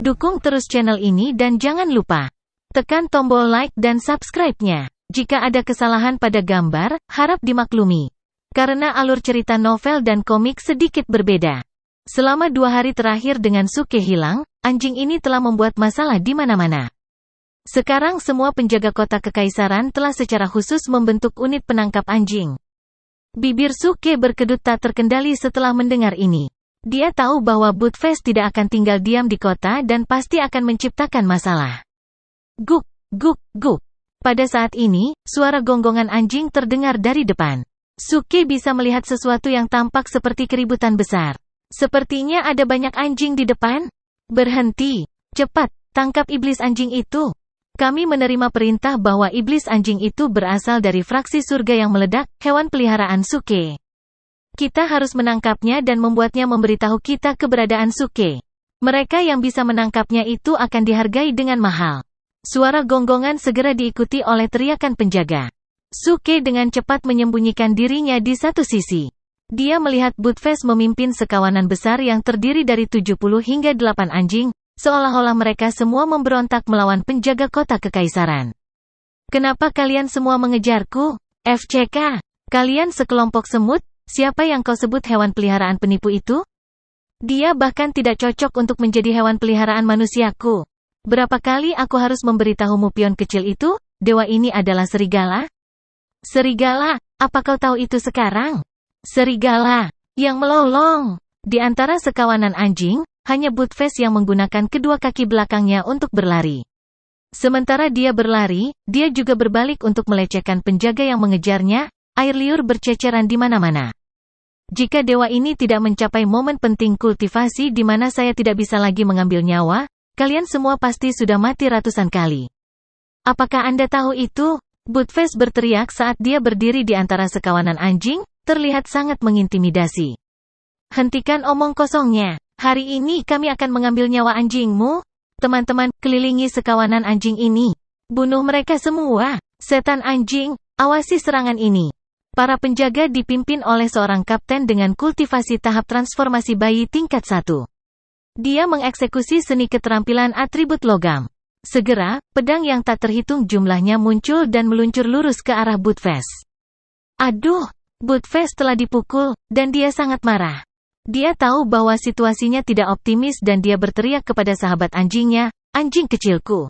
Dukung terus channel ini dan jangan lupa tekan tombol like dan subscribe-nya. Jika ada kesalahan pada gambar, harap dimaklumi. Karena alur cerita novel dan komik sedikit berbeda. Selama 2 hari terakhir dengan Suke hilang, anjing ini telah membuat masalah di mana-mana. Sekarang semua penjaga kota kekaisaran telah secara khusus membentuk unit penangkap anjing. Bibir Suke berkedut tak terkendali setelah mendengar ini. Dia tahu bahwa Buttfast tidak akan tinggal diam di kota dan pasti akan menciptakan masalah. Guk, guk, guk. Pada saat ini, suara gonggongan anjing terdengar dari depan. Suke bisa melihat sesuatu yang tampak seperti keributan besar. Sepertinya ada banyak anjing di depan. Berhenti. Cepat, tangkap iblis anjing itu. Kami menerima perintah bahwa iblis anjing itu berasal dari fraksi surga yang meledak, hewan peliharaan Suke. Kita harus menangkapnya dan membuatnya memberitahu kita keberadaan Suke. Mereka yang bisa menangkapnya itu akan dihargai dengan mahal. Suara gonggongan segera diikuti oleh teriakan penjaga. Suke dengan cepat menyembunyikan dirinya di satu sisi. Dia melihat Buttfast memimpin sekawanan besar yang terdiri dari 70 hingga 8 anjing, seolah-olah mereka semua memberontak melawan penjaga kota kekaisaran. Kenapa kalian semua mengejarku? FCK, kalian sekelompok semut? Siapa yang kau sebut hewan peliharaan penipu itu? Dia bahkan tidak cocok untuk menjadi hewan peliharaan manusiaku. Berapa kali aku harus memberitahumu pion kecil itu? Dewa ini adalah serigala? Serigala, apa kau tahu itu sekarang? Serigala, yang melolong. Di antara sekawanan anjing, hanya Buttfast yang menggunakan kedua kaki belakangnya untuk berlari. Sementara dia berlari, dia juga berbalik untuk melecehkan penjaga yang mengejarnya. Air liur berceceran di mana-mana. Jika dewa ini tidak mencapai momen penting kultivasi di mana saya tidak bisa lagi mengambil nyawa, kalian semua pasti sudah mati ratusan kali. Apakah Anda tahu itu? Buttfast berteriak saat dia berdiri di antara sekawanan anjing, terlihat sangat mengintimidasi. Hentikan omong kosongnya. Hari ini kami akan mengambil nyawa anjingmu. Teman-teman, kelilingi sekawanan anjing ini. Bunuh mereka semua. Setan anjing, awasi serangan ini. Para penjaga dipimpin oleh seorang kapten dengan kultivasi tahap transformasi bayi tingkat 1. Dia mengeksekusi seni keterampilan atribut logam. Segera, pedang yang tak terhitung jumlahnya muncul dan meluncur lurus ke arah Buttfast. Aduh, Buttfast telah dipukul, dan dia sangat marah. Dia tahu bahwa situasinya tidak optimis dan dia berteriak kepada sahabat anjingnya, anjing kecilku.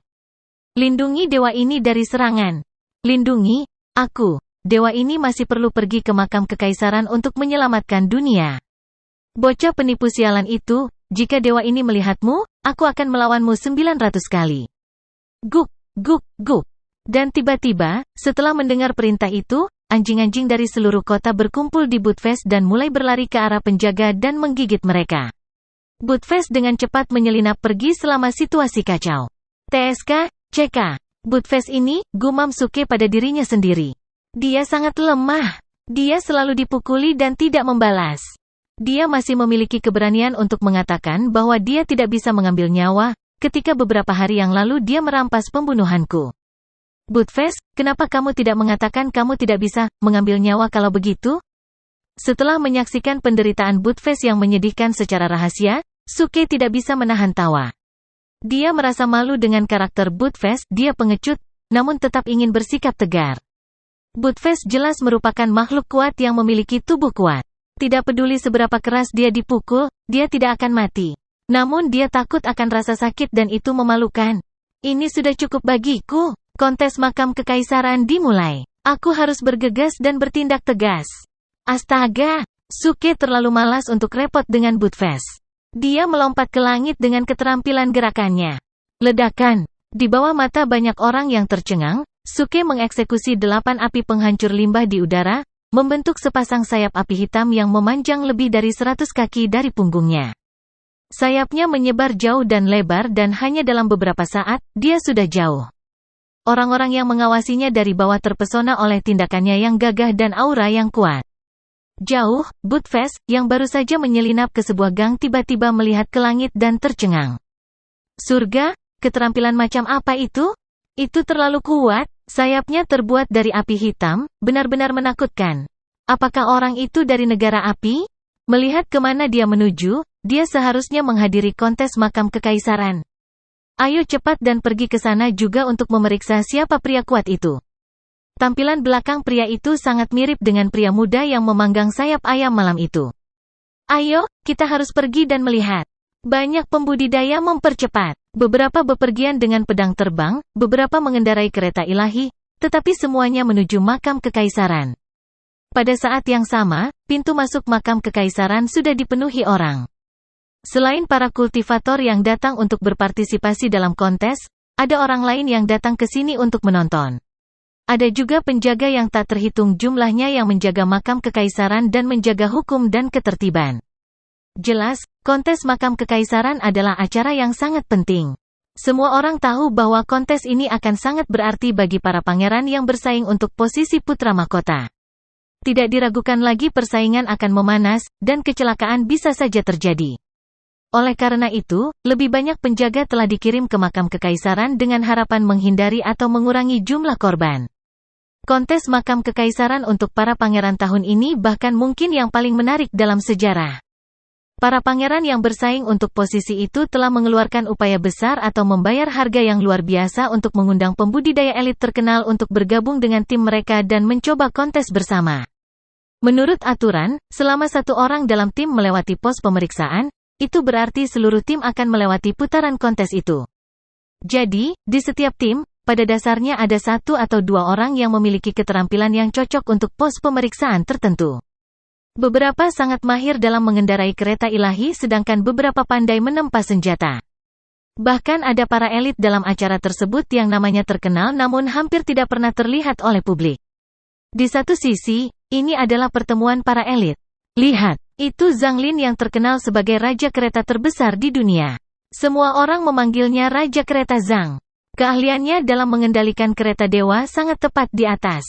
Lindungi dewa ini dari serangan. Lindungi, aku. Dewa ini masih perlu pergi ke makam kekaisaran untuk menyelamatkan dunia. Bocah penipu sialan itu, jika dewa ini melihatmu, aku akan melawanmu 900 kali. Guk, guk, guk. Dan tiba-tiba, setelah mendengar perintah itu, anjing-anjing dari seluruh kota berkumpul di Buttfast dan mulai berlari ke arah penjaga dan menggigit mereka. Buttfast dengan cepat menyelinap pergi selama situasi kacau. TSK, CK. Buttfast ini, gumam Suke pada dirinya sendiri. Dia sangat lemah. Dia selalu dipukuli dan tidak membalas. Dia masih memiliki keberanian untuk mengatakan bahwa dia tidak bisa mengambil nyawa, ketika beberapa hari yang lalu dia merampas pembunuhanku. Buttfast, kenapa kamu tidak mengatakan kamu tidak bisa mengambil nyawa kalau begitu? Setelah menyaksikan penderitaan Buttfast yang menyedihkan secara rahasia, Suke tidak bisa menahan tawa. Dia merasa malu dengan karakter Buttfast, dia pengecut, namun tetap ingin bersikap tegar. Buttfast jelas merupakan makhluk kuat yang memiliki tubuh kuat. Tidak peduli seberapa keras dia dipukul, dia tidak akan mati. Namun dia takut akan rasa sakit dan itu memalukan. Ini sudah cukup bagiku. Kontes makam kekaisaran dimulai. Aku harus bergegas dan bertindak tegas. Astaga! Suke terlalu malas untuk repot dengan Buttfast. Dia melompat ke langit dengan keterampilan gerakannya. Ledakan. Di bawah mata banyak orang yang tercengang, Suke mengeksekusi 8 api penghancur limbah di udara, membentuk sepasang sayap api hitam yang memanjang lebih dari 100 kaki dari punggungnya. Sayapnya menyebar jauh dan lebar dan hanya dalam beberapa saat, dia sudah jauh. Orang-orang yang mengawasinya dari bawah terpesona oleh tindakannya yang gagah dan aura yang kuat. Jauh, Buttfast, yang baru saja menyelinap ke sebuah gang tiba-tiba melihat ke langit dan tercengang. Surga? Keterampilan macam apa itu? Itu terlalu kuat. Sayapnya terbuat dari api hitam, benar-benar menakutkan. Apakah orang itu dari negara api? Melihat kemana dia menuju, dia seharusnya menghadiri kontes makam kekaisaran. Ayo cepat dan pergi ke sana juga untuk memeriksa siapa pria kuat itu. Tampilan belakang pria itu sangat mirip dengan pria muda yang memanggang sayap ayam malam itu. Ayo, kita harus pergi dan melihat. Banyak pembudidaya mempercepat. Beberapa bepergian dengan pedang terbang, beberapa mengendarai kereta ilahi, tetapi semuanya menuju makam kekaisaran. Pada saat yang sama, pintu masuk makam kekaisaran sudah dipenuhi orang. Selain para kultivator yang datang untuk berpartisipasi dalam kontes, ada orang lain yang datang ke sini untuk menonton. Ada juga penjaga yang tak terhitung jumlahnya yang menjaga makam kekaisaran dan menjaga hukum dan ketertiban. Jelas, kontes makam kekaisaran adalah acara yang sangat penting. Semua orang tahu bahwa kontes ini akan sangat berarti bagi para pangeran yang bersaing untuk posisi putra mahkota. Tidak diragukan lagi persaingan akan memanas, dan kecelakaan bisa saja terjadi. Oleh karena itu, lebih banyak penjaga telah dikirim ke makam kekaisaran dengan harapan menghindari atau mengurangi jumlah korban. Kontes makam kekaisaran untuk para pangeran tahun ini bahkan mungkin yang paling menarik dalam sejarah. Para pangeran yang bersaing untuk posisi itu telah mengeluarkan upaya besar atau membayar harga yang luar biasa untuk mengundang pembudidaya elit terkenal untuk bergabung dengan tim mereka dan mencoba kontes bersama. Menurut aturan, selama satu orang dalam tim melewati pos pemeriksaan, itu berarti seluruh tim akan melewati putaran kontes itu. Jadi, di setiap tim, pada dasarnya ada satu atau dua orang yang memiliki keterampilan yang cocok untuk pos pemeriksaan tertentu. Beberapa sangat mahir dalam mengendarai kereta ilahi sedangkan beberapa pandai menempa senjata. Bahkan ada para elit dalam acara tersebut yang namanya terkenal namun hampir tidak pernah terlihat oleh publik. Di satu sisi, ini adalah pertemuan para elit. Lihat, itu Zhang Lin yang terkenal sebagai raja kereta terbesar di dunia. Semua orang memanggilnya Raja Kereta Zhang. Keahliannya dalam mengendalikan kereta dewa sangat tepat di atas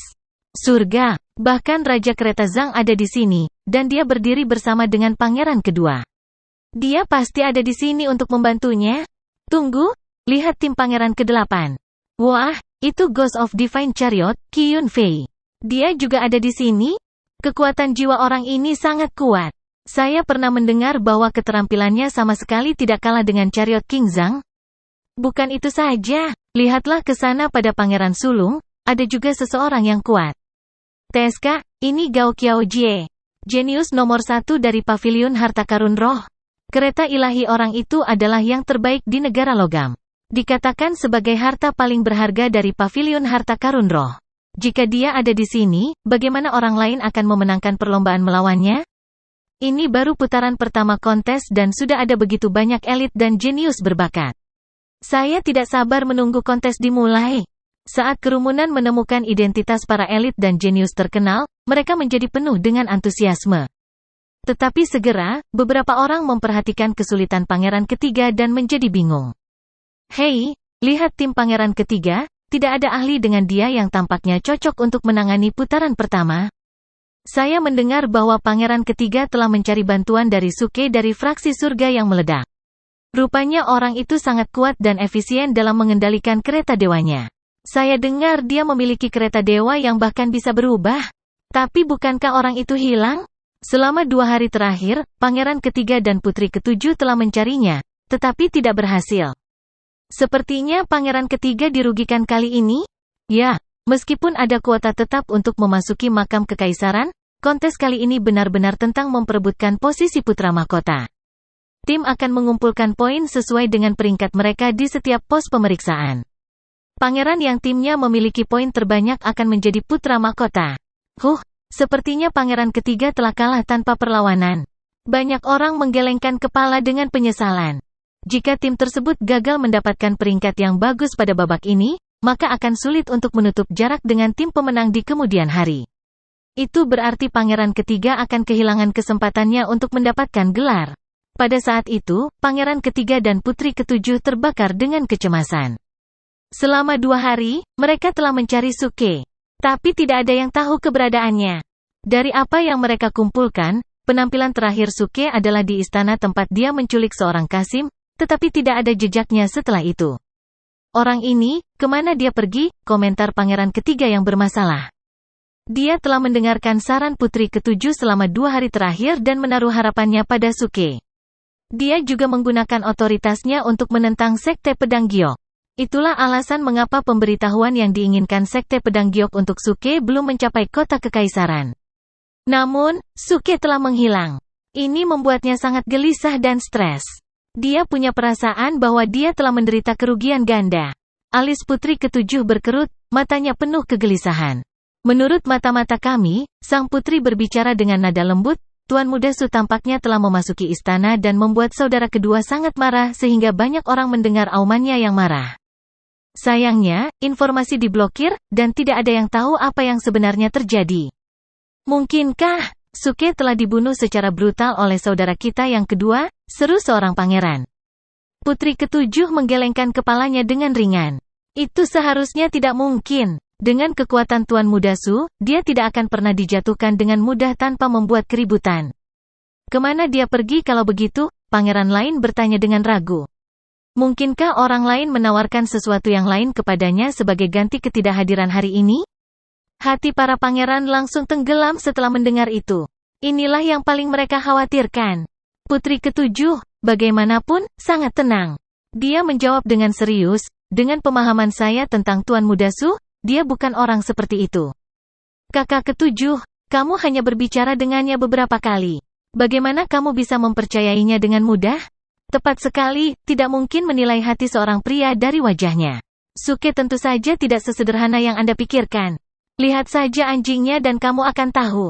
surga. Bahkan Raja Kereta Zhang ada di sini, dan dia berdiri bersama dengan pangeran kedua. Dia pasti ada di sini untuk membantunya. Tunggu, lihat tim pangeran ke-8. Wah, itu Ghost of Divine Chariot, Qi Yunfei. Dia juga ada di sini? Kekuatan jiwa orang ini sangat kuat. Saya pernah mendengar bahwa keterampilannya sama sekali tidak kalah dengan Chariot King Zhang. Bukan itu saja, lihatlah ke sana pada Pangeran Sulung, ada juga seseorang yang kuat. TSK, ini Gao Qiaojie. Jenius nomor 1 dari Paviliun Harta Karun Roh. Kereta ilahi orang itu adalah yang terbaik di negara logam. Dikatakan sebagai harta paling berharga dari Paviliun Harta Karun Roh. Jika dia ada di sini, bagaimana orang lain akan memenangkan perlombaan melawannya? Ini baru putaran pertama kontes dan sudah ada begitu banyak elit dan jenius berbakat. Saya tidak sabar menunggu kontes dimulai. Saat kerumunan menemukan identitas para elit dan jenius terkenal, mereka menjadi penuh dengan antusiasme. Tetapi segera, beberapa orang memperhatikan kesulitan pangeran ketiga dan menjadi bingung. Hei, lihat tim pangeran ketiga, tidak ada ahli dengan dia yang tampaknya cocok untuk menangani putaran pertama. Saya mendengar bahwa pangeran ketiga telah mencari bantuan dari Suke dari fraksi surga yang meledak. Rupanya orang itu sangat kuat dan efisien dalam mengendalikan kereta dewanya. Saya dengar dia memiliki kereta dewa yang bahkan bisa berubah. Tapi bukankah orang itu hilang? Selama 2 hari terakhir, pangeran ketiga dan putri ketujuh telah mencarinya, tetapi tidak berhasil. Sepertinya pangeran ketiga dirugikan kali ini? Ya, meskipun ada kuota tetap untuk memasuki makam kekaisaran, kontes kali ini benar-benar tentang memperebutkan posisi putra mahkota. Tim akan mengumpulkan poin sesuai dengan peringkat mereka di setiap pos pemeriksaan. Pangeran yang timnya memiliki poin terbanyak akan menjadi putra mahkota. Sepertinya pangeran ketiga telah kalah tanpa perlawanan. Banyak orang menggelengkan kepala dengan penyesalan. Jika tim tersebut gagal mendapatkan peringkat yang bagus pada babak ini, maka akan sulit untuk menutup jarak dengan tim pemenang di kemudian hari. Itu berarti pangeran ketiga akan kehilangan kesempatannya untuk mendapatkan gelar. Pada saat itu, pangeran ketiga dan putri ketujuh terbakar dengan kecemasan. Selama 2 hari, mereka telah mencari Suke. Tapi tidak ada yang tahu keberadaannya. Dari apa yang mereka kumpulkan, penampilan terakhir Suke adalah di istana tempat dia menculik seorang Kasim, tetapi tidak ada jejaknya setelah itu. Orang ini, kemana dia pergi? Komentar pangeran ketiga yang bermasalah. Dia telah mendengarkan saran putri ketujuh selama 2 hari terakhir dan menaruh harapannya pada Suke. Dia juga menggunakan otoritasnya untuk menentang Sekte Pedang Giok. Itulah alasan mengapa pemberitahuan yang diinginkan Sekte Pedang Giok untuk Suke belum mencapai kota kekaisaran. Namun, Suke telah menghilang. Ini membuatnya sangat gelisah dan stres. Dia punya perasaan bahwa dia telah menderita kerugian ganda. Alis putri ketujuh berkerut, matanya penuh kegelisahan. Menurut mata-mata kami, sang putri berbicara dengan nada lembut, Tuan Muda Su tampaknya telah memasuki istana dan membuat saudara kedua sangat marah sehingga banyak orang mendengar aumannya yang marah. Sayangnya, informasi diblokir, dan tidak ada yang tahu apa yang sebenarnya terjadi. Mungkinkah Suke telah dibunuh secara brutal oleh saudara kita yang kedua? Seru seorang pangeran. Putri ketujuh menggelengkan kepalanya dengan ringan. Itu seharusnya tidak mungkin. Dengan kekuatan Tuan Muda Su, dia tidak akan pernah dijatuhkan dengan mudah tanpa membuat keributan. Kemana dia pergi kalau begitu? Pangeran lain bertanya dengan ragu. Mungkinkah orang lain menawarkan sesuatu yang lain kepadanya sebagai ganti ketidakhadiran hari ini? Hati para pangeran langsung tenggelam setelah mendengar itu. Inilah yang paling mereka khawatirkan. Putri ketujuh, bagaimanapun, sangat tenang. Dia menjawab dengan serius, dengan pemahaman saya tentang Tuan Muda Su, dia bukan orang seperti itu. Kakak ketujuh, kamu hanya berbicara dengannya beberapa kali. Bagaimana kamu bisa mempercayainya dengan mudah? Tepat sekali, tidak mungkin menilai hati seorang pria dari wajahnya. Suke tentu saja tidak sesederhana yang Anda pikirkan. Lihat saja anjingnya dan kamu akan tahu.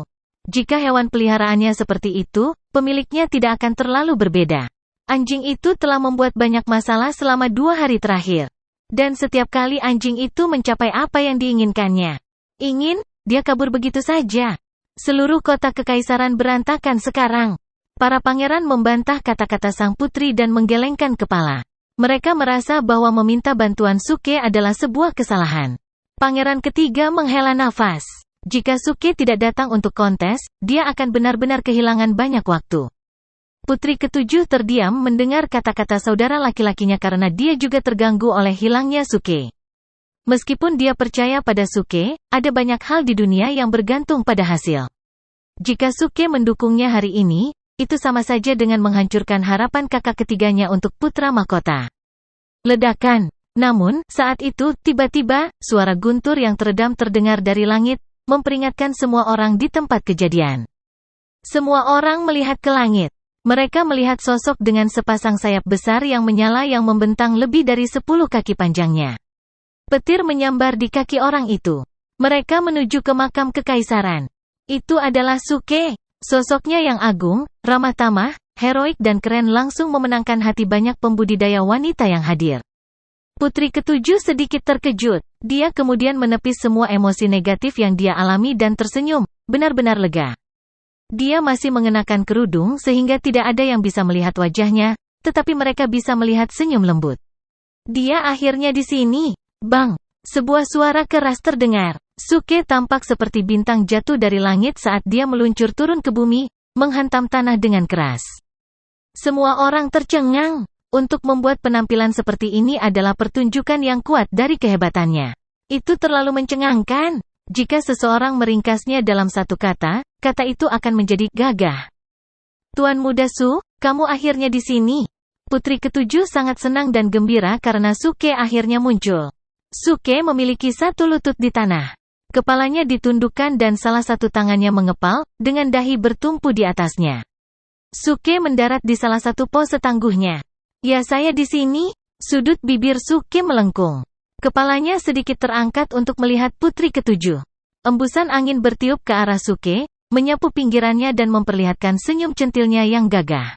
Jika hewan peliharaannya seperti itu, pemiliknya tidak akan terlalu berbeda. Anjing itu telah membuat banyak masalah selama 2 hari terakhir. Dan setiap kali anjing itu mencapai apa yang diinginkannya. Dia kabur begitu saja. Seluruh kota kekaisaran berantakan sekarang. Para pangeran membantah kata-kata sang putri dan menggelengkan kepala. Mereka merasa bahwa meminta bantuan Suke adalah sebuah kesalahan. Pangeran ketiga menghela nafas. Jika Suke tidak datang untuk kontes, dia akan benar-benar kehilangan banyak waktu. Putri ketujuh terdiam mendengar kata-kata saudara laki-lakinya karena dia juga terganggu oleh hilangnya Suke. Meskipun dia percaya pada Suke, ada banyak hal di dunia yang bergantung pada hasil. Jika Suke mendukungnya hari ini, itu sama saja dengan menghancurkan harapan kakak ketiganya untuk putra mahkota. Ledakan. Namun, saat itu, tiba-tiba, suara guntur yang teredam terdengar dari langit, memperingatkan semua orang di tempat kejadian. Semua orang melihat ke langit. Mereka melihat sosok dengan sepasang sayap besar yang menyala yang membentang lebih dari 10 kaki panjangnya. Petir menyambar di kaki orang itu. Mereka menuju ke makam kekaisaran. Itu adalah Suke. Sosoknya yang agung, ramah tamah, heroik dan keren langsung memenangkan hati banyak pembudidaya wanita yang hadir. Putri ketujuh sedikit terkejut. Dia kemudian menepis semua emosi negatif yang dia alami dan tersenyum, benar-benar lega. Dia masih mengenakan kerudung sehingga tidak ada yang bisa melihat wajahnya, tetapi mereka bisa melihat senyum lembut. Dia akhirnya di sini. Bang! Sebuah suara keras terdengar. Suke tampak seperti bintang jatuh dari langit saat dia meluncur turun ke bumi, menghantam tanah dengan keras. Semua orang tercengang. Untuk membuat penampilan seperti ini adalah pertunjukan yang kuat dari kehebatannya. Itu terlalu mencengangkan. Jika seseorang meringkasnya dalam satu kata, kata itu akan menjadi gagah. Tuan Muda Su, kamu akhirnya di sini. Putri ketujuh sangat senang dan gembira karena Suke akhirnya muncul. Suke memiliki satu lutut di tanah. Kepalanya ditundukkan dan salah satu tangannya mengepal, dengan dahi bertumpu di atasnya. Suke mendarat di salah satu pose tangguhnya. Ya, saya di sini. Sudut bibir Suke melengkung. Kepalanya sedikit terangkat untuk melihat putri ketujuh. Embusan angin bertiup ke arah Suke, menyapu pinggirannya dan memperlihatkan senyum centilnya yang gagah.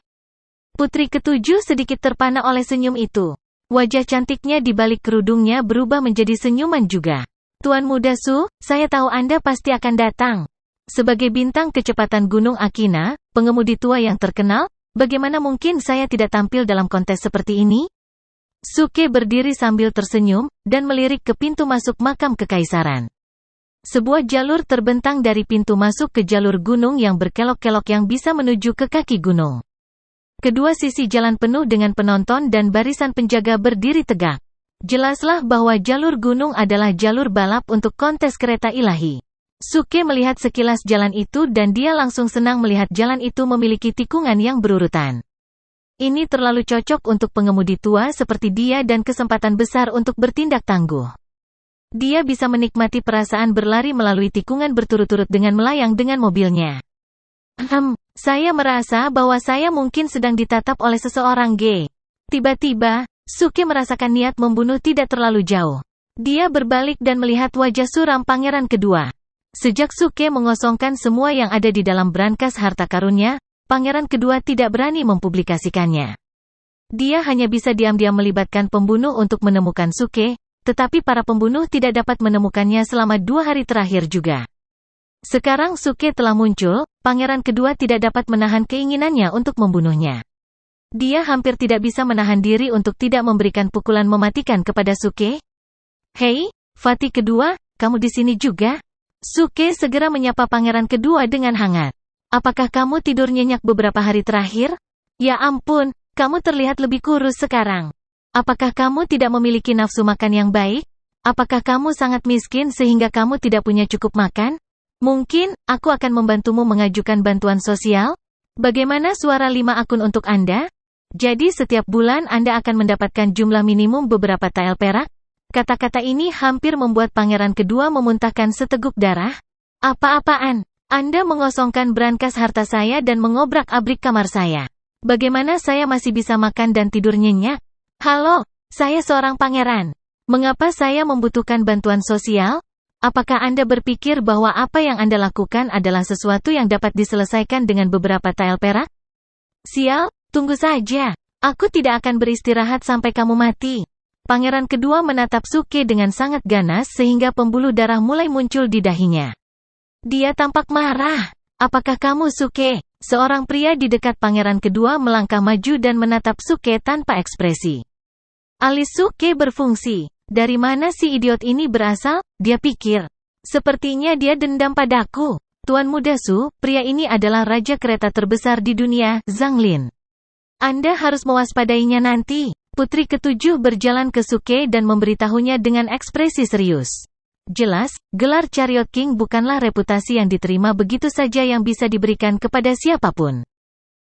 Putri ketujuh sedikit terpana oleh senyum itu. Wajah cantiknya di balik kerudungnya berubah menjadi senyuman juga. Tuan Muda Su, saya tahu Anda pasti akan datang. Sebagai bintang kecepatan Gunung Akina, pengemudi tua yang terkenal, bagaimana mungkin saya tidak tampil dalam kontes seperti ini? Suke berdiri sambil tersenyum, dan melirik ke pintu masuk makam kekaisaran. Sebuah jalur terbentang dari pintu masuk ke jalur gunung yang berkelok-kelok yang bisa menuju ke kaki gunung. Kedua sisi jalan penuh dengan penonton dan barisan penjaga berdiri tegak. Jelaslah bahwa jalur gunung adalah jalur balap untuk kontes kereta ilahi. Suke melihat sekilas jalan itu dan dia langsung senang melihat jalan itu memiliki tikungan yang berurutan. Ini terlalu cocok untuk pengemudi tua seperti dia dan kesempatan besar untuk bertindak tangguh. Dia bisa menikmati perasaan berlari melalui tikungan berturut-turut dengan melayang dengan mobilnya. Saya merasa bahwa saya mungkin sedang ditatap oleh seseorang gay. Tiba-tiba, Suke merasakan niat membunuh tidak terlalu jauh. Dia berbalik dan melihat wajah suram pangeran kedua. Sejak Suke mengosongkan semua yang ada di dalam brankas harta karunnya, pangeran kedua tidak berani mempublikasikannya. Dia hanya bisa diam-diam melibatkan pembunuh untuk menemukan Suke, tetapi para pembunuh tidak dapat menemukannya selama 2 hari terakhir juga. Sekarang Suke telah muncul, pangeran kedua tidak dapat menahan keinginannya untuk membunuhnya. Dia hampir tidak bisa menahan diri untuk tidak memberikan pukulan mematikan kepada Suke. Hei, Fatih kedua, kamu di sini juga? Suke segera menyapa pangeran kedua dengan hangat. Apakah kamu tidur nyenyak beberapa hari terakhir? Ya ampun, kamu terlihat lebih kurus sekarang. Apakah kamu tidak memiliki nafsu makan yang baik? Apakah kamu sangat miskin sehingga kamu tidak punya cukup makan? Mungkin, aku akan membantumu mengajukan bantuan sosial? Bagaimana suara 5 akun untuk Anda? Jadi setiap bulan Anda akan mendapatkan jumlah minimum beberapa tael perak? Kata-kata ini hampir membuat pangeran kedua memuntahkan seteguk darah. Apa-apaan? Anda mengosongkan brankas harta saya dan mengobrak-abrik kamar saya. Bagaimana saya masih bisa makan dan tidur nyenyak? Halo, saya seorang pangeran. Mengapa saya membutuhkan bantuan sosial? Apakah Anda berpikir bahwa apa yang Anda lakukan adalah sesuatu yang dapat diselesaikan dengan beberapa tael perak? Sial, tunggu saja. Aku tidak akan beristirahat sampai kamu mati. Pangeran kedua menatap Suke dengan sangat ganas sehingga pembuluh darah mulai muncul di dahinya. Dia tampak marah. Apakah kamu Suke? Seorang pria di dekat pangeran kedua melangkah maju dan menatap Suke tanpa ekspresi. Alis Suke berfungsi. Dari mana si idiot ini berasal? Dia pikir. Sepertinya dia dendam padaku. Tuan Muda Su, pria ini adalah raja kereta terbesar di dunia, Zhang Lin. Anda harus mewaspadainya nanti. Putri ketujuh berjalan ke Suke dan memberitahunya dengan ekspresi serius. Jelas, gelar Chariot King bukanlah reputasi yang diterima begitu saja yang bisa diberikan kepada siapapun.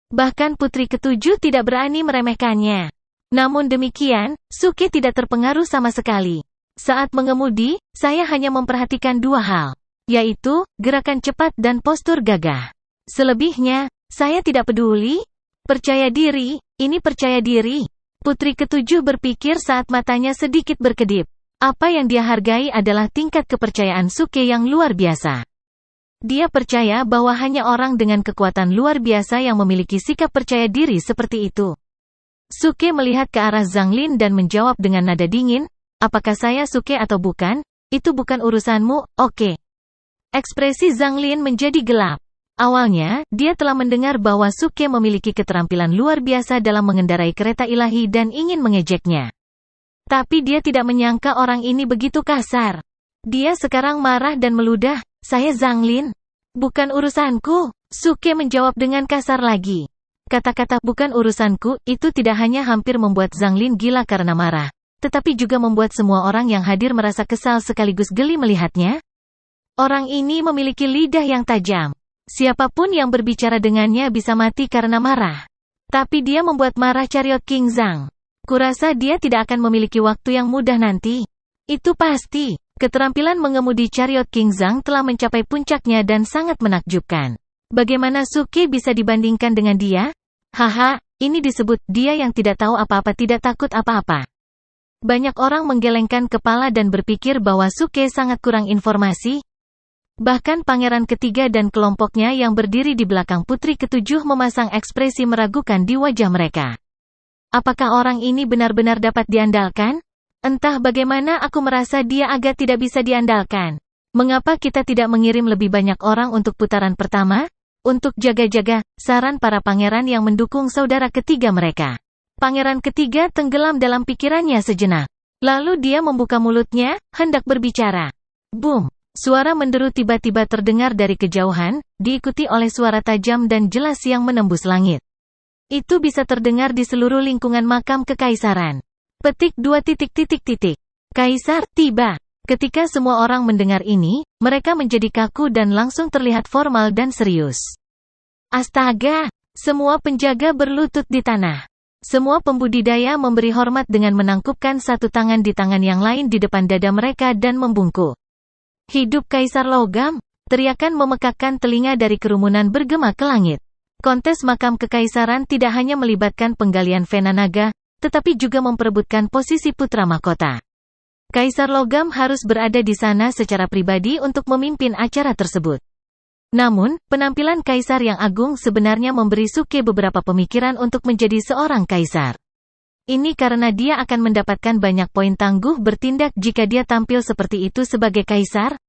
Bahkan putri ketujuh tidak berani meremehkannya. Namun demikian, Suke tidak terpengaruh sama sekali. Saat mengemudi, saya hanya memperhatikan 2 hal, yaitu, gerakan cepat dan postur gagah. Selebihnya, saya tidak peduli. Percaya diri, ini percaya diri. Putri ketujuh berpikir saat matanya sedikit berkedip. Apa yang dia hargai adalah tingkat kepercayaan Suke yang luar biasa. Dia percaya bahwa hanya orang dengan kekuatan luar biasa yang memiliki sikap percaya diri seperti itu. Suke melihat ke arah Zhang Lin dan menjawab dengan nada dingin, apakah saya Suke atau bukan? Itu bukan urusanmu, oke. Ekspresi Zhang Lin menjadi gelap. Awalnya, dia telah mendengar bahwa Suke memiliki keterampilan luar biasa dalam mengendarai kereta ilahi dan ingin mengejeknya. Tapi dia tidak menyangka orang ini begitu kasar. Dia sekarang marah dan meludah, saya Zhang Lin. Bukan urusanku, Suke menjawab dengan kasar lagi. Kata-kata bukan urusanku itu tidak hanya hampir membuat Zhang Lin gila karena marah, tetapi juga membuat semua orang yang hadir merasa kesal sekaligus geli melihatnya. Orang ini memiliki lidah yang tajam. Siapapun yang berbicara dengannya bisa mati karena marah. Tapi dia membuat marah Chariot King Zhang. Kurasa dia tidak akan memiliki waktu yang mudah nanti. Itu pasti. Keterampilan mengemudi Chariot King Zhang telah mencapai puncaknya dan sangat menakjubkan. Bagaimana Suke bisa dibandingkan dengan dia? Haha, ini disebut dia yang tidak tahu apa-apa tidak takut apa-apa. Banyak orang menggelengkan kepala dan berpikir bahwa Suke sangat kurang informasi. Bahkan pangeran ketiga dan kelompoknya yang berdiri di belakang putri ketujuh memasang ekspresi meragukan di wajah mereka. Apakah orang ini benar-benar dapat diandalkan? Entah bagaimana aku merasa dia agak tidak bisa diandalkan. Mengapa kita tidak mengirim lebih banyak orang untuk putaran pertama? Untuk jaga-jaga, saran para pangeran yang mendukung saudara ketiga mereka. Pangeran ketiga tenggelam dalam pikirannya sejenak. Lalu dia membuka mulutnya, hendak berbicara. Boom! Suara menderu tiba-tiba terdengar dari kejauhan, diikuti oleh suara tajam dan jelas yang menembus langit. Itu bisa terdengar di seluruh lingkungan makam kekaisaran. Petik 2 titik. Kaisar tiba. Ketika semua orang mendengar ini, mereka menjadi kaku dan langsung terlihat formal dan serius. Astaga! Semua penjaga berlutut di tanah. Semua pembudidaya memberi hormat dengan menangkupkan satu tangan di tangan yang lain di depan dada mereka dan membungkuk. Hidup Kaisar Logam! Teriakan memekakkan telinga dari kerumunan bergema ke langit. Kontes makam kekaisaran tidak hanya melibatkan penggalian vena naga, tetapi juga memperebutkan posisi putra mahkota. Kaisar Logam harus berada di sana secara pribadi untuk memimpin acara tersebut. Namun, penampilan Kaisar yang agung sebenarnya memberi Suke beberapa pemikiran untuk menjadi seorang kaisar. Ini karena dia akan mendapatkan banyak poin tangguh bertindak jika dia tampil seperti itu sebagai kaisar.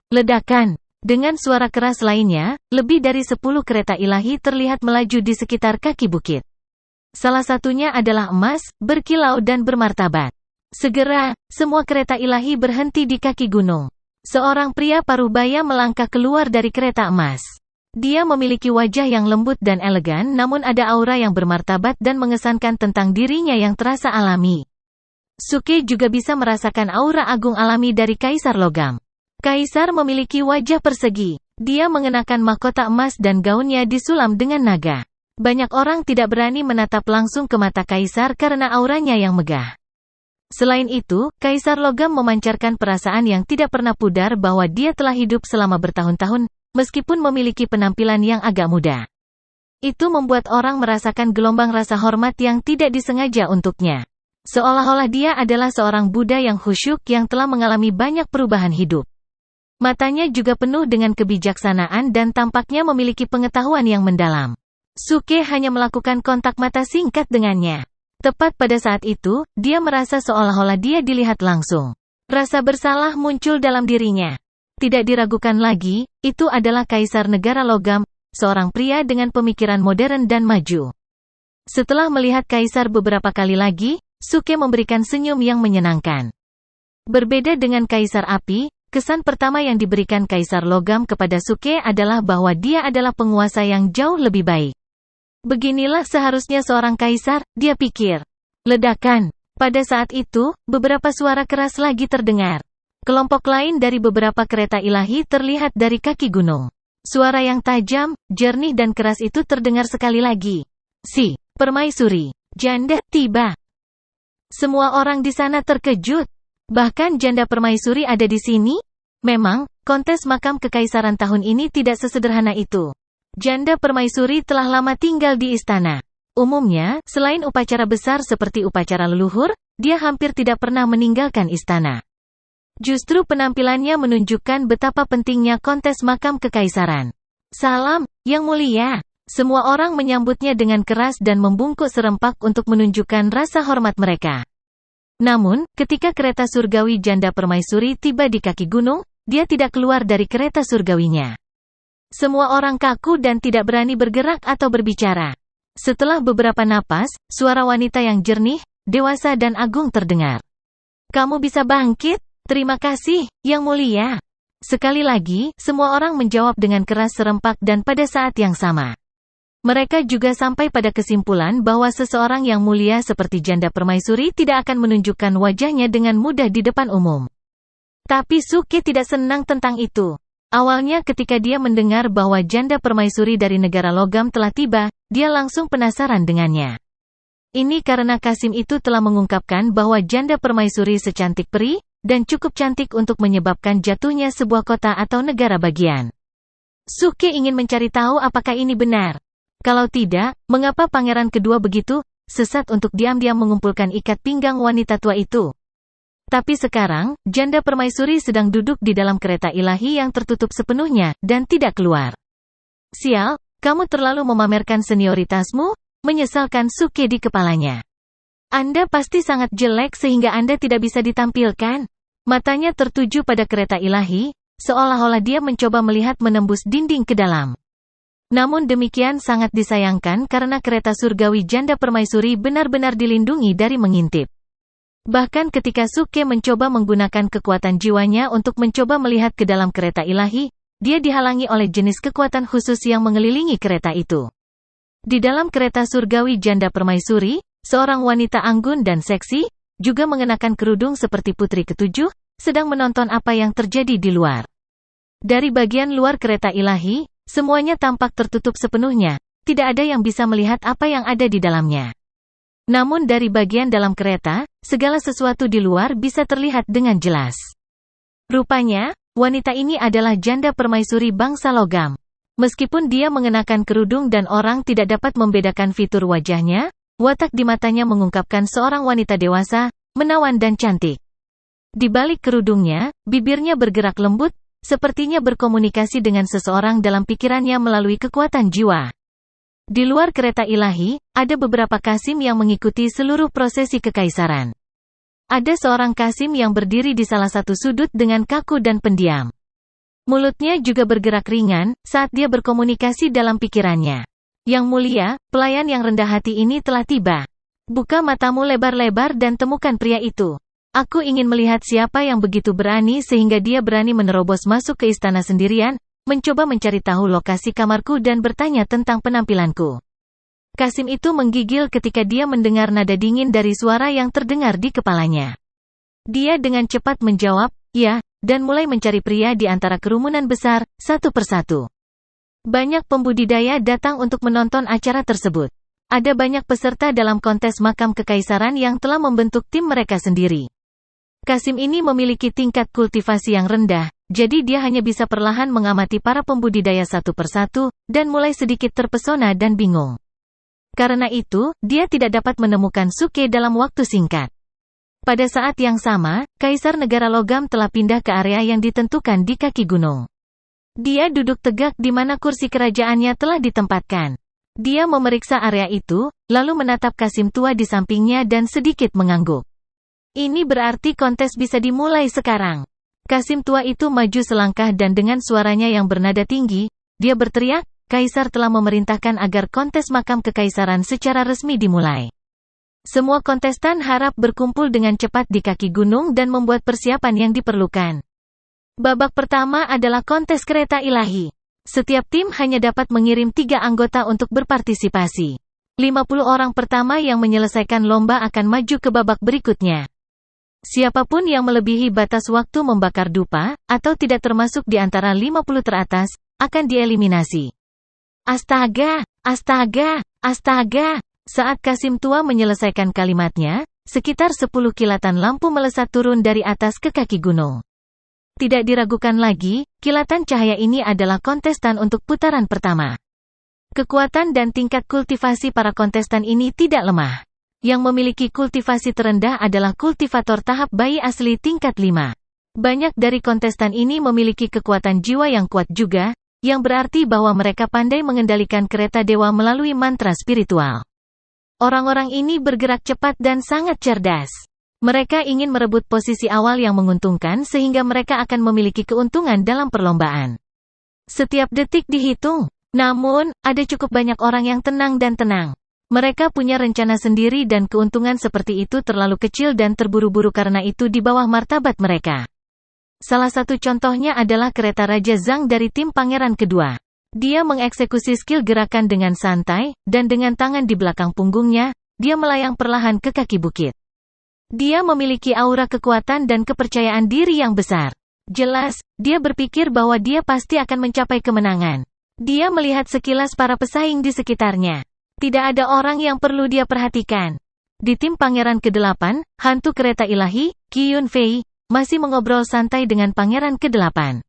Ledakan. Dengan suara keras lainnya, lebih dari 10 kereta ilahi terlihat melaju di sekitar kaki bukit. Salah satunya adalah emas, berkilau dan bermartabat. Segera, semua kereta ilahi berhenti di kaki gunung. Seorang pria parubaya melangkah keluar dari kereta emas. Dia memiliki wajah yang lembut dan elegan, namun ada aura yang bermartabat dan mengesankan tentang dirinya yang terasa alami. Suke juga bisa merasakan aura agung alami dari Kaisar Logam. Kaisar memiliki wajah persegi. Dia mengenakan mahkota emas dan gaunnya disulam dengan naga. Banyak orang tidak berani menatap langsung ke mata Kaisar karena auranya yang megah. Selain itu, Kaisar Logam memancarkan perasaan yang tidak pernah pudar bahwa dia telah hidup selama bertahun-tahun, meskipun memiliki penampilan yang agak muda. Itu membuat orang merasakan gelombang rasa hormat yang tidak disengaja untuknya. Seolah-olah dia adalah seorang Buddha yang khusyuk yang telah mengalami banyak perubahan hidup. Matanya juga penuh dengan kebijaksanaan dan tampaknya memiliki pengetahuan yang mendalam. Suke hanya melakukan kontak mata singkat dengannya. Tepat pada saat itu, dia merasa seolah-olah dia dilihat langsung. Rasa bersalah muncul dalam dirinya. Tidak diragukan lagi, itu adalah Kaisar Negara Logam, seorang pria dengan pemikiran modern dan maju. Setelah melihat Kaisar beberapa kali lagi, Suke memberikan senyum yang menyenangkan. Berbeda dengan Kaisar Api, kesan pertama yang diberikan Kaisar Logam kepada Suke adalah bahwa dia adalah penguasa yang jauh lebih baik. Beginilah seharusnya seorang kaisar, dia pikir. Ledakan. Pada saat itu, beberapa suara keras lagi terdengar. Kelompok lain dari beberapa kereta ilahi terlihat dari kaki gunung. Suara yang tajam, jernih dan keras itu terdengar sekali lagi. Si permaisuri janda tiba. Semua orang di sana terkejut. Bahkan janda permaisuri ada di sini? Memang, kontes makam kekaisaran tahun ini tidak sesederhana itu. Janda permaisuri telah lama tinggal di istana. Umumnya, selain upacara besar seperti upacara leluhur, dia hampir tidak pernah meninggalkan istana. Justru penampilannya menunjukkan betapa pentingnya kontes makam kekaisaran. Salam, Yang Mulia. Semua orang menyambutnya dengan keras dan membungkuk serempak untuk menunjukkan rasa hormat mereka. Namun, ketika kereta surgawi janda permaisuri tiba di kaki gunung, dia tidak keluar dari kereta surgawinya. Semua orang kaku dan tidak berani bergerak atau berbicara. Setelah beberapa napas, suara wanita yang jernih, dewasa dan agung terdengar. Kamu bisa bangkit? Terima kasih, Yang Mulia. Sekali lagi, semua orang menjawab dengan keras serempak dan pada saat yang sama. Mereka juga sampai pada kesimpulan bahwa seseorang yang mulia seperti janda permaisuri tidak akan menunjukkan wajahnya dengan mudah di depan umum. Tapi Suke tidak senang tentang itu. Awalnya ketika dia mendengar bahwa janda permaisuri dari negara Logam telah tiba, dia langsung penasaran dengannya. Ini karena Kasim itu telah mengungkapkan bahwa janda permaisuri secantik peri, dan cukup cantik untuk menyebabkan jatuhnya sebuah kota atau negara bagian. Suke ingin mencari tahu apakah ini benar. Kalau tidak, mengapa pangeran kedua begitu sesat untuk diam-diam mengumpulkan ikat pinggang wanita tua itu? Tapi sekarang, janda permaisuri sedang duduk di dalam kereta ilahi yang tertutup sepenuhnya, dan tidak keluar. Sial, kamu terlalu memamerkan senioritasmu, menyesalkan Suke di kepalanya. Anda pasti sangat jelek sehingga Anda tidak bisa ditampilkan. Matanya tertuju pada kereta ilahi, seolah-olah dia mencoba melihat menembus dinding ke dalam. Namun demikian sangat disayangkan karena kereta surgawi janda permaisuri benar-benar dilindungi dari mengintip. Bahkan ketika Suke mencoba menggunakan kekuatan jiwanya untuk mencoba melihat ke dalam kereta ilahi, dia dihalangi oleh jenis kekuatan khusus yang mengelilingi kereta itu. Di dalam kereta surgawi janda permaisuri, seorang wanita anggun dan seksi, juga mengenakan kerudung seperti putri ketujuh, sedang menonton apa yang terjadi di luar. Dari bagian luar kereta ilahi, semuanya tampak tertutup sepenuhnya, tidak ada yang bisa melihat apa yang ada di dalamnya. Namun dari bagian dalam kereta, segala sesuatu di luar bisa terlihat dengan jelas. Rupanya, wanita ini adalah janda permaisuri bangsa logam. Meskipun dia mengenakan kerudung dan orang tidak dapat membedakan fitur wajahnya, watak di matanya mengungkapkan seorang wanita dewasa, menawan dan cantik. Di balik kerudungnya, bibirnya bergerak lembut, sepertinya berkomunikasi dengan seseorang dalam pikirannya melalui kekuatan jiwa. Di luar kereta ilahi, ada beberapa kasim yang mengikuti seluruh prosesi kekaisaran. Ada seorang kasim yang berdiri di salah satu sudut dengan kaku dan pendiam. Mulutnya juga bergerak ringan, saat dia berkomunikasi dalam pikirannya. Yang mulia, pelayan yang rendah hati ini telah tiba. Buka matamu lebar-lebar dan temukan pria itu. Aku ingin melihat siapa yang begitu berani sehingga dia berani menerobos masuk ke istana sendirian, mencoba mencari tahu lokasi kamarku dan bertanya tentang penampilanku. Kasim itu menggigil ketika dia mendengar nada dingin dari suara yang terdengar di kepalanya. Dia dengan cepat menjawab, "Ya," dan mulai mencari pria di antara kerumunan besar, satu persatu. Banyak pembudidaya datang untuk menonton acara tersebut. Ada banyak peserta dalam kontes makam kekaisaran yang telah membentuk tim mereka sendiri. Kasim ini memiliki tingkat kultivasi yang rendah, jadi dia hanya bisa perlahan mengamati para pembudidaya satu persatu, dan mulai sedikit terpesona dan bingung. Karena itu, dia tidak dapat menemukan Suke dalam waktu singkat. Pada saat yang sama, Kaisar Negara Logam telah pindah ke area yang ditentukan di kaki gunung. Dia duduk tegak di mana kursi kerajaannya telah ditempatkan. Dia memeriksa area itu, lalu menatap Kasim tua di sampingnya dan sedikit mengangguk. Ini berarti kontes bisa dimulai sekarang. Kasim tua itu maju selangkah dan dengan suaranya yang bernada tinggi, dia berteriak, "Kaisar telah memerintahkan agar kontes makam kekaisaran secara resmi dimulai. Semua kontestan harap berkumpul dengan cepat di kaki gunung dan membuat persiapan yang diperlukan." Babak pertama adalah kontes kereta ilahi. Setiap tim hanya dapat mengirim 3 anggota untuk berpartisipasi. 50 orang pertama yang menyelesaikan lomba akan maju ke babak berikutnya. Siapapun yang melebihi batas waktu membakar dupa, atau tidak termasuk di antara 50 teratas, akan dieliminasi. Astaga, astaga, astaga. Saat Kasim tua menyelesaikan kalimatnya, sekitar 10 kilatan lampu melesat turun dari atas ke kaki gunung. Tidak diragukan lagi, kilatan cahaya ini adalah kontestan untuk putaran pertama. Kekuatan dan tingkat kultivasi para kontestan ini tidak lemah. Yang memiliki kultivasi terendah adalah kultivator tahap bayi asli tingkat 5. Banyak dari kontestan ini memiliki kekuatan jiwa yang kuat juga, yang berarti bahwa mereka pandai mengendalikan kereta dewa melalui mantra spiritual. Orang-orang ini bergerak cepat dan sangat cerdas. Mereka ingin merebut posisi awal yang menguntungkan sehingga mereka akan memiliki keuntungan dalam perlombaan. Setiap detik dihitung. Namun, ada cukup banyak orang yang tenang dan tenang. Mereka punya rencana sendiri dan keuntungan seperti itu terlalu kecil dan terburu-buru karena itu di bawah martabat mereka. Salah satu contohnya adalah kereta Raja Zhang dari tim Pangeran Kedua. Dia mengeksekusi skill gerakan dengan santai, dan dengan tangan di belakang punggungnya, dia melayang perlahan ke kaki bukit. Dia memiliki aura kekuatan dan kepercayaan diri yang besar. Jelas, dia berpikir bahwa dia pasti akan mencapai kemenangan. Dia melihat sekilas para pesaing di sekitarnya. Tidak ada orang yang perlu dia perhatikan. Di tim Pangeran ke-8, hantu kereta ilahi, Qi Yunfei, masih mengobrol santai dengan Pangeran ke-8.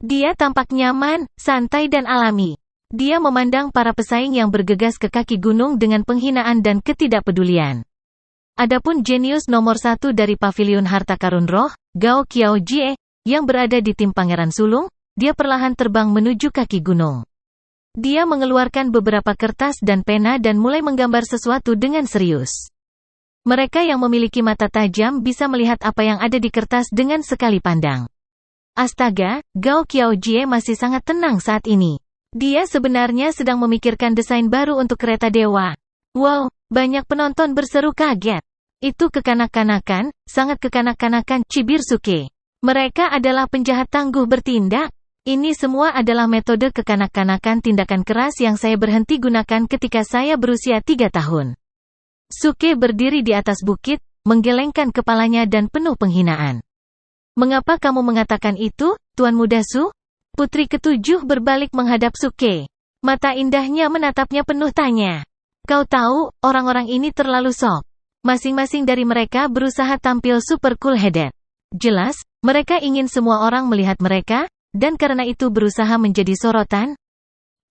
Dia tampak nyaman, santai dan alami. Dia memandang para pesaing yang bergegas ke kaki gunung dengan penghinaan dan ketidakpedulian. Adapun jenius nomor 1 dari Paviliun Harta Karun Roh, Gao Qiaojie, yang berada di tim Pangeran Sulung, dia perlahan terbang menuju kaki gunung. Dia mengeluarkan beberapa kertas dan pena dan mulai menggambar sesuatu dengan serius. Mereka yang memiliki mata tajam bisa melihat apa yang ada di kertas dengan sekali pandang. Astaga, Gao Qiaojie masih sangat tenang saat ini. Dia sebenarnya sedang memikirkan desain baru untuk kereta dewa. Wow, banyak penonton berseru kaget. Itu kekanak-kanakan, sangat kekanak-kanakan, cibir Suke. Mereka adalah penjahat tangguh bertindak. Ini semua adalah metode kekanak-kanakan tindakan keras yang saya berhenti gunakan ketika saya berusia 3 tahun. Suke berdiri di atas bukit, menggelengkan kepalanya dan penuh penghinaan. Mengapa kamu mengatakan itu, Tuan Muda Su? Putri ketujuh berbalik menghadap Suke. Mata indahnya menatapnya penuh tanya. Kau tahu, orang-orang ini terlalu sok. Masing-masing dari mereka berusaha tampil super cool-headed. Jelas, mereka ingin semua orang melihat mereka, dan karena itu berusaha menjadi sorotan.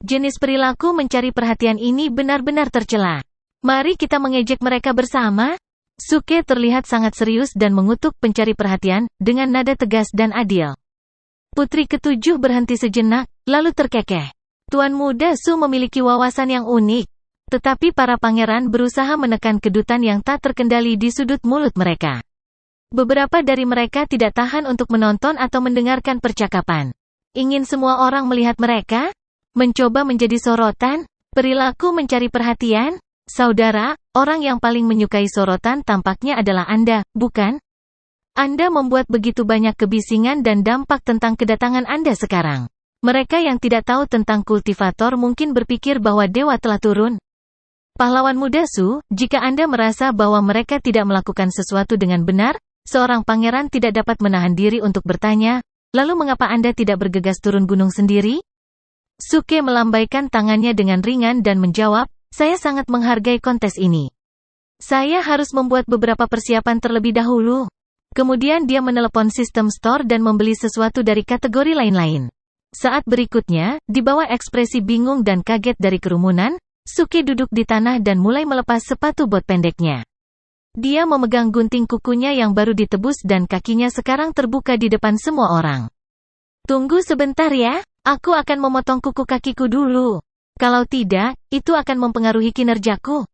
Jenis perilaku mencari perhatian ini benar-benar tercela. Mari kita mengejek mereka bersama. Suke terlihat sangat serius dan mengutuk pencari perhatian, dengan nada tegas dan adil. Putri ketujuh berhenti sejenak, lalu terkekeh. Tuan Muda Su memiliki wawasan yang unik. Tetapi para pangeran berusaha menekan kedutan yang tak terkendali di sudut mulut mereka. Beberapa dari mereka tidak tahan untuk menonton atau mendengarkan percakapan. Ingin semua orang melihat mereka? Mencoba menjadi sorotan? Perilaku mencari perhatian? Saudara, orang yang paling menyukai sorotan tampaknya adalah Anda, bukan? Anda membuat begitu banyak kebisingan dan dampak tentang kedatangan Anda sekarang. Mereka yang tidak tahu tentang kultivator mungkin berpikir bahwa dewa telah turun. Pahlawan Muda Su, jika Anda merasa bahwa mereka tidak melakukan sesuatu dengan benar, seorang pangeran tidak dapat menahan diri untuk bertanya, lalu mengapa Anda tidak bergegas turun gunung sendiri? Suke melambaikan tangannya dengan ringan dan menjawab, saya sangat menghargai kontes ini. Saya harus membuat beberapa persiapan terlebih dahulu. Kemudian dia menelepon sistem store dan membeli sesuatu dari kategori lain-lain. Saat berikutnya, di bawah ekspresi bingung dan kaget dari kerumunan, Suke duduk di tanah dan mulai melepas sepatu bot pendeknya. Dia memegang gunting kukunya yang baru ditebus dan kakinya sekarang terbuka di depan semua orang. Tunggu sebentar ya, aku akan memotong kuku kakiku dulu. Kalau tidak, itu akan mempengaruhi kinerjaku.